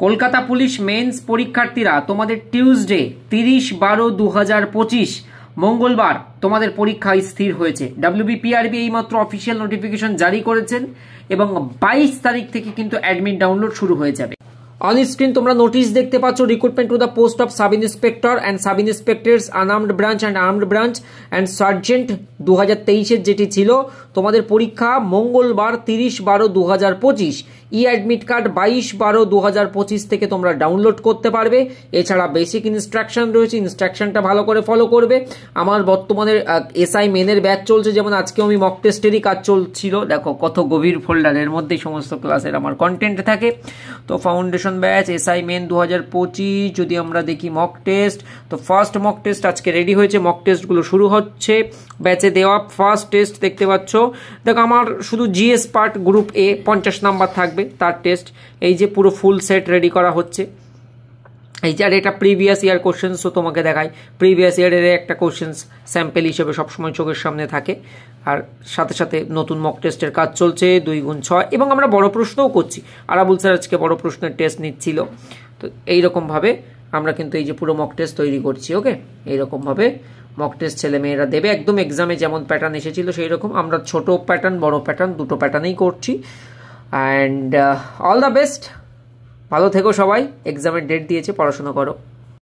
Kolkata police men's পরীক্ষার্থীরা তোমাদের Tuesday 30/12/2025 মঙ্গলবার তোমাদের পরীক্ষা স্থির হয়েছে। WBPRB এইমাত্র অফিসিয়াল নোটিফিকেশন জারি করেছেন এবং 22 তারিখ থেকে কিন্তু অ্যাডমিট ডাউনলোড শুরু হয়ে যাবে। অন স্ক্রিন তোমরা নোটিশ দেখতে পাচ্ছ, recruitment to the post of sub inspector and sub inspectors unarmed branch and armed branch and sergeant 2023-এর যেটি ছিল তোমাদের পরীক্ষা মঙ্গলবার 30/12/2025। ই অ্যাডমিট কার্ড 22/12/2025 থেকে তোমরা ডাউনলোড করতে পারবে। এছাড়া বেসিক ইনস্ট্রাকশন রয়েছে, ইনস্ট্রাকশনটা ভালো করে ফলো করবে। আমার বর্তমানে এসআই মেনের ব্যাচ চলছে, যেমন আজকেও আমি মক টেস্টেরই কাজ চলছিল। দেখো কত গভীর ফোল্ডারের মধ্যেই সমস্ত ক্লাসের আমার কন্টেন্ট থাকে। তো ফাউন্ডেশন ব্যাচ এসআই মেন 2025 যদি আমরা দেখি মক টেস্ট, তো ফার্স্ট মক টেস্ট আজকে রেডি হয়েছে, মক টেস্টগুলো শুরু হচ্ছে। ব্যাচে দেওয়া ফার্স্ট টেস্ট দেখতে পাচ্ছ, দেখো আমার শুধু জিএস পার্ট গ্রুপ এ 50 নাম্বার থাকবে তার টেস্ট। এই যে পুরো ফুল সেট রেডি করা হচ্ছে। এই যে আর এটা প্রিভিয়াস ইয়ার কোশ্চেন্সও তোমাকে দেখায়, প্রিভিয়াস ইয়ারের একটা কোশ্চেন্স স্যাম্পেল হিসেবে সবসময় চোখের সামনে থাকে। আর সাথে সাথে নতুন মক টেস্টের কাজ চলছে 2x6, এবং আমরা বড় প্রশ্নও করছি। আরাবুল স্যার আজকে বড় প্রশ্নের টেস্ট নিচ্ছিল। তো এইরকমভাবে আমরা কিন্তু এই যে পুরো মক টেস্ট তৈরি করছি। ওকে, এইরকমভাবে মক টেস্ট ছেলে মেয়েরা দেবে, একদম এক্সামে যেমন প্যাটার্ন এসেছিল সেই রকম। আমরা ছোট প্যাটার্ন বড় প্যাটার্ন দুটো প্যাটার্নেই করছি। অ্যান্ড অল দ্য বেস্ট, ভালো থেকো সবাই। এক্সামের ডেট দিয়েছে, পড়াশোনা করো।